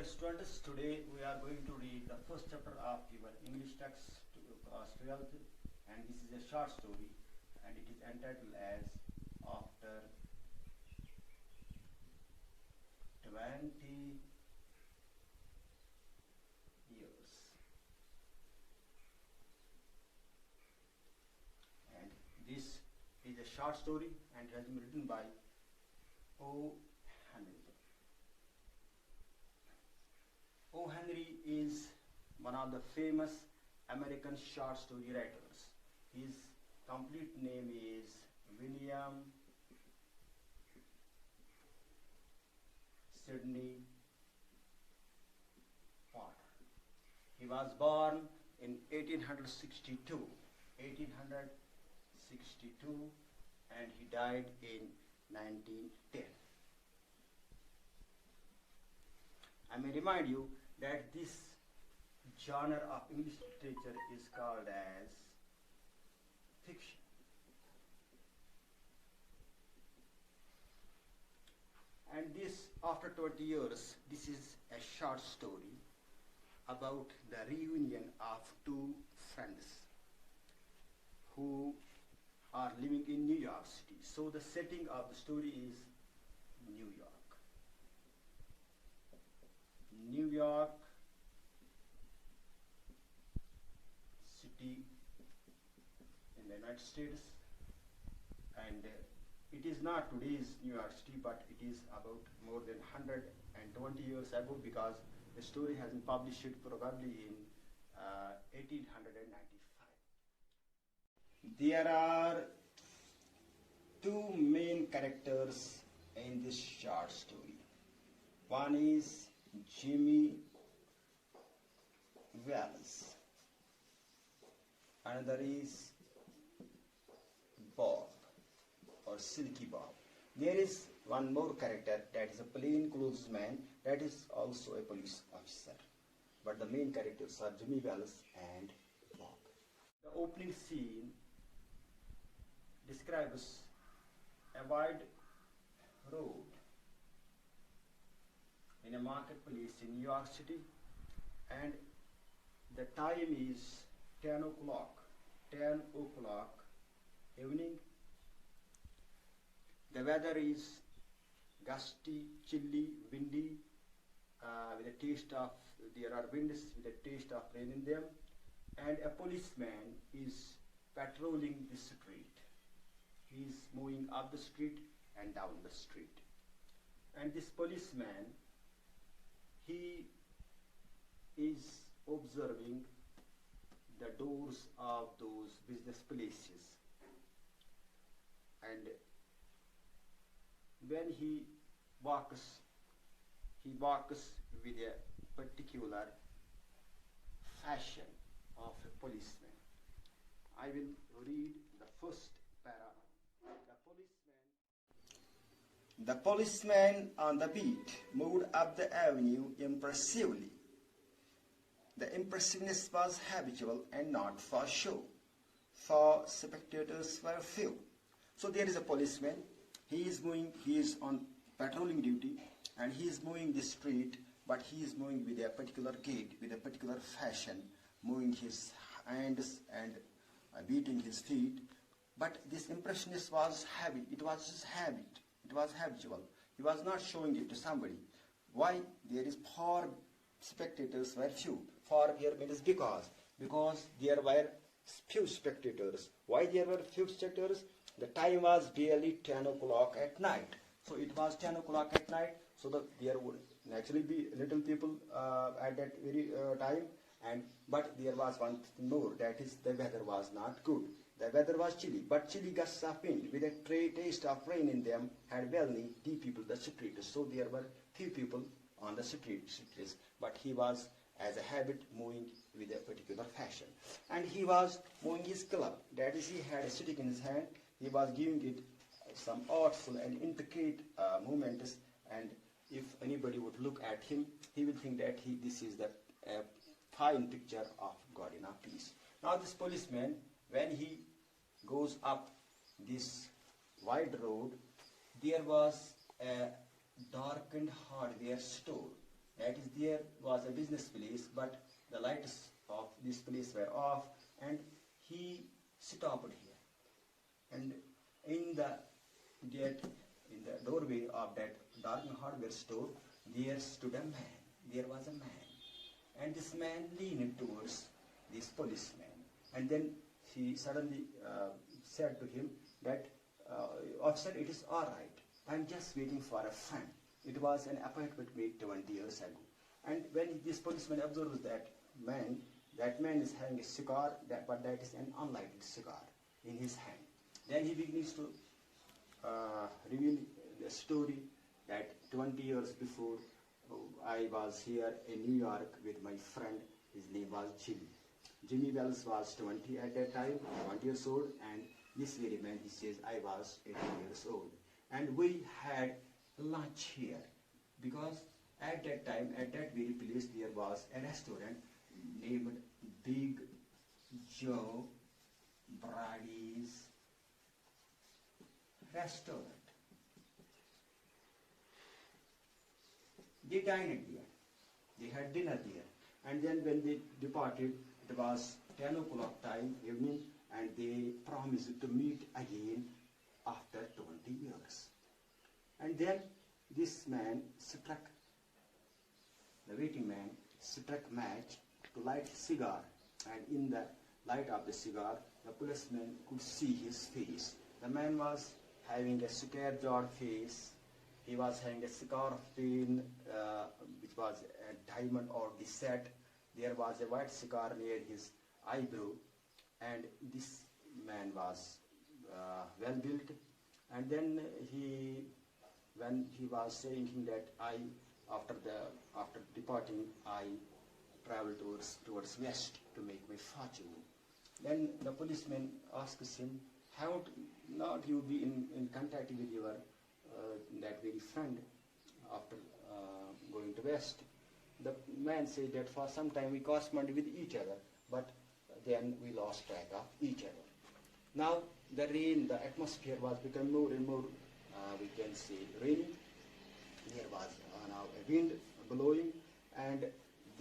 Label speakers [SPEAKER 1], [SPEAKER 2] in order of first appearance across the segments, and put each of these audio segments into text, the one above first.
[SPEAKER 1] students, today we are going to read the first chapter of your English text to class 12th, and this is a short story and it is entitled as After 20 years. And this is a short story and it has been written by O. Henry. O. Henry is one of the famous American short story writers. His complete name is William Sidney Potter. He was born in 1862, and he died in 1910. I may remind you that this genre of English literature is called as fiction. And this, after 20 years, this is a short story about the reunion of two friends who are living in New York City. So the setting of the story is New York. New York City in the United States, and it is not today's New York City, but it is about more than 120 years ago, because the story has been published probably in 1895. There are two main characters in this short story. One is Jimmy Wells. Another is Bob, or Silky Bob. There is one more character, that is a plainclothes man, that is also a police officer. But the main characters are Jimmy Wells and Bob. The opening scene describes a wide road in a marketplace in New York City, and the time is 10 o'clock evening. The weather is gusty, chilly, windy, there are winds with a taste of rain in them, and a policeman is patrolling the street. He is moving up the street and down the street. And this policeman, he is observing the doors of those business places, and when he walks with a particular fashion of a policeman. I will read the first paragraph. The policeman on the beat moved up the avenue impressively. The impressiveness was habitual and not for show, for spectators were few. So there is a policeman. He is on patrolling duty, and he is moving the street, but he is moving with a particular gait, with a particular fashion, moving his hands and beating his feet. But this impressionist was habit. It was his habit. It was habitual. He was not showing it to somebody. Why? There is for spectators were few. For here means because there were few spectators. Why there were few spectators? The time was barely 10 o'clock at night. So it was 10 o'clock at night, so there would naturally be little people at that very time. But there was one thing more, that is the weather was not good. The weather was chilly, but chilly gusts of wind with a taste of rain in them had well-nigh depeopled the streets. So there were few people on the streets, but he was, as a habit, moving with a particular fashion. And he was moving his club, that is, he had a stick in his hand. He was giving it some artful and intricate movements, and if anybody would look at him, he will think that this is the fine picture of God in a piece. Now this policeman, when he goes up this wide road, there was a darkened hardware store. That is, there was a business place, but the lights of this place were off, and he stopped here. And in the gate, in the doorway of that Darwin hardware store, there stood a man. There was a man. And this man leaned towards this policeman. And then he suddenly said to him that, officer, it is all right. I'm just waiting for a friend. It was an appointment made 20 years ago. And when this policeman observes that man is having a cigar, but that is an unlighted cigar in his hand. Then he begins to reveal the story that 20 years before, I was here in New York with my friend. His name was Jimmy. Jimmy Wells was 20 at that time, 20 years old, and this very man, he says, I was 18 years old. And we had lunch here, because at that time, at that very place, there was a restaurant named Big Joe Brady's Restaurant. They dined there. They had dinner there. And then when they departed, it was 10 o'clock time, evening, and they promised to meet again after 20 years. And then this man struck, the waiting man struck match to light a cigar. And in the light of the cigar, the policeman could see his face. The man was having a square-jawed face. He was having a scar of pain, which was a diamond or the set. There was a white scar near his eyebrow, and this man was well built. And then when he was saying that after departing, I traveled towards west to make my fortune. Then the policeman asks him, "Have not you be in contact with your that very friend after going to west?" The man said that for some time we corresponded with each other, but then we lost track of each other. Now the rain, the atmosphere was becoming more and more, we can say, rainy. There was now a wind blowing, and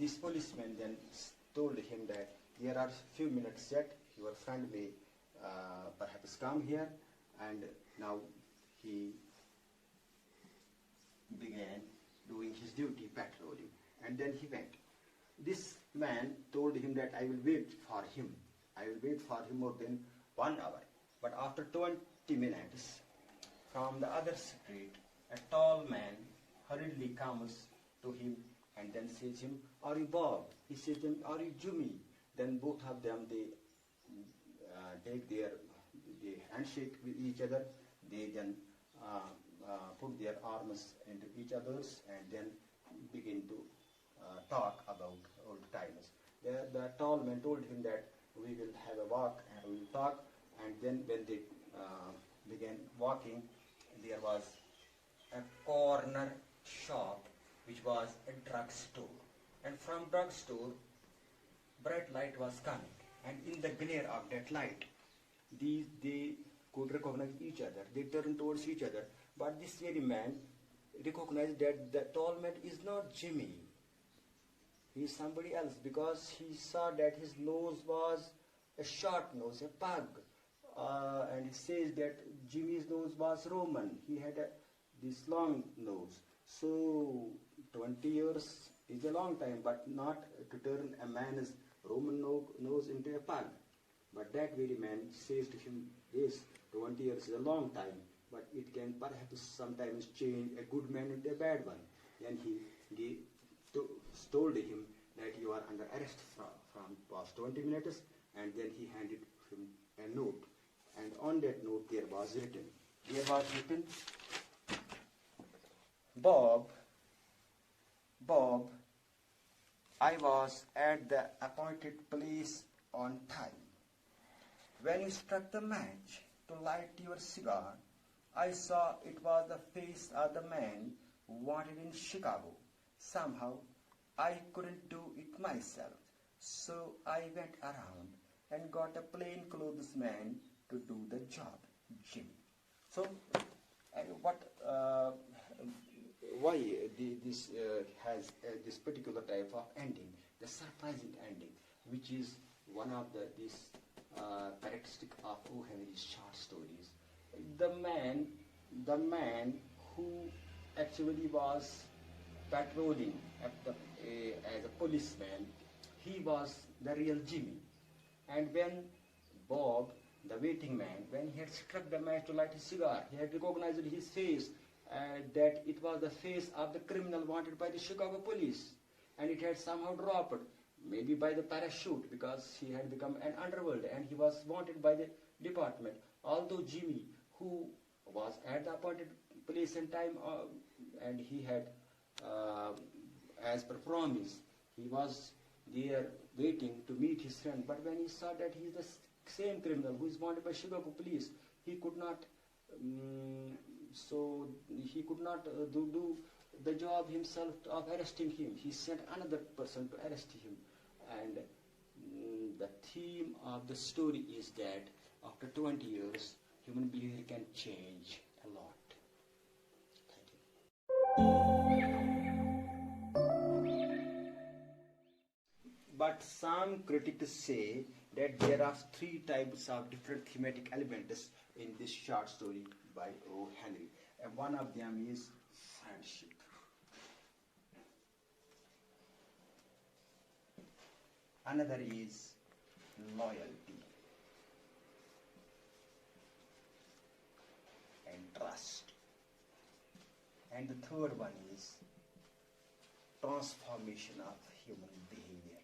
[SPEAKER 1] this policeman then told him that there are few minutes yet, your friend may perhaps come here. And now he began doing his duty, patrolling, and then he went. This man told him that I will wait for him. I will wait for him more than 1 hour. But after 20 minutes, from the other street, a tall man hurriedly comes to him and then says him, "Are you Bob?" He says to him, "Are you Jimmy?" Then both of them, they take they handshake with each other. They then put their arms into each other's and then begin to talk about old times. The tall man told him that we will have a walk and we will talk. And then when they began walking, there was a corner shop which was a drugstore. And from drugstore, bright light was coming. And in the glare of that light, they could recognize each other. They turned towards each other. But this very man recognized that the tall man is not Jimmy. He is somebody else, because he saw that his nose was a short nose, a pug. And he says that Jimmy's nose was Roman. He had this long nose. So 20 years is a long time, but not to turn a man's Roman nose into a pug. But that very man says to him, yes, 20 years is a long time, but it can perhaps sometimes change a good man into a bad one. Then he told him that you are under arrest from past 20 minutes, and then he handed him a note. And on that note there was written, Bob, I was at the appointed place on time. When you struck the match to light your cigar, I saw it was the face of the man wanted in Chicago. Somehow, I couldn't do it myself, so I went around and got a plainclothes man to do the job, Jimmy. So, what why this has this particular type of ending, the surprising ending, which is one of this characteristic of O. Henry's short stories. The man who actually was patrolling as a policeman, he was the real Jimmy. And when Bob, the waiting man, when he had struck the match to light his cigar, he had recognized his face, that it was the face of the criminal wanted by the Chicago police, and it had somehow dropped, maybe by the parachute, because he had become an underworld and he was wanted by the department. Although Jimmy, who was at the appointed place and time, and he had, as per promise, he was there waiting to meet his friend. But when he saw that he is the same criminal who is wanted by Chicago police, he could not. He could not do the job himself of arresting him. He sent another person to arrest him. And the theme of the story is that after 20 years, human behavior can change a lot. Thank you. But some critics say that there are 3 types of different thematic elements in this short story by O. Henry. And one of them is friendship. Another is loyalty and trust. And the third one is transformation of human behavior.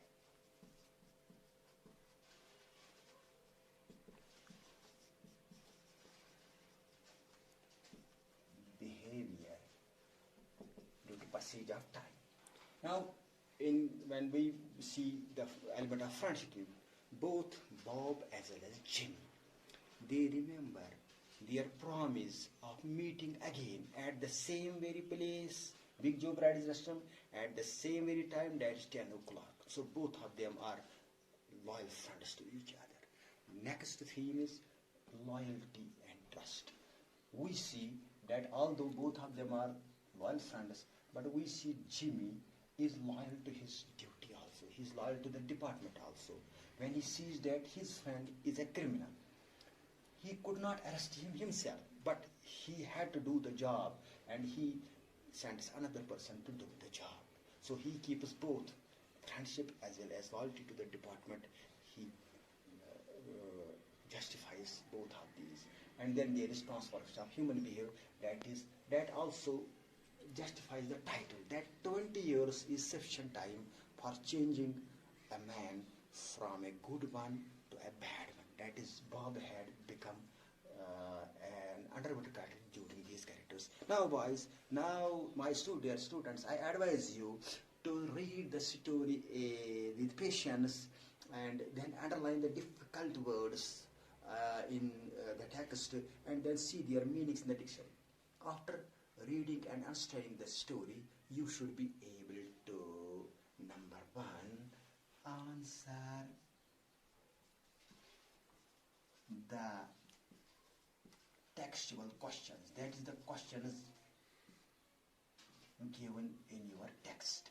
[SPEAKER 1] Behavior due to passage of time. Now, when we see the element of friendship, both Bob as well as Jimmy, they remember their promise of meeting again at the same very place, Big Joe Brady's restaurant, at the same very time, that is 10 o'clock. So both of them are loyal friends to each other. Next theme is loyalty and trust. We see that although both of them are loyal friends, but we see Jimmy is loyal to his duty also. He is loyal to the department also. When he sees that his friend is a criminal, he could not arrest him himself, but he had to do the job, and he sends another person to do the job. So he keeps both friendship as well as loyalty to the department. He justifies both of these. And then there is transformation of human behavior. That also justifies the title, that 20 years is sufficient time for changing a man from a good one to a bad one. That is, Bob had become an underworld character during these characters. Now boys, now my dear students, I advise you to read the story with patience, and then underline the difficult words in the text, and then see their meanings in the dictionary. After reading and understanding the story, you should be able to, number 1, answer the textual questions. That is the questions given in your text.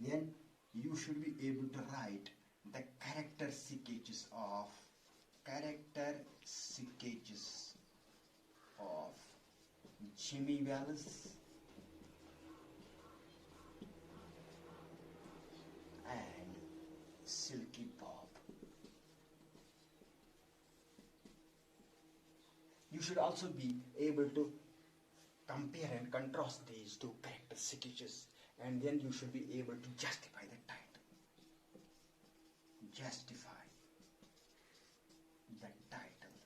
[SPEAKER 1] Then you should be able to write the character sketches of Jimmy Wallace and Silky Bob. You should also be able to compare and contrast these 2 character sketches, and then you should be able to justify the title. Justify the title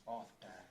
[SPEAKER 1] after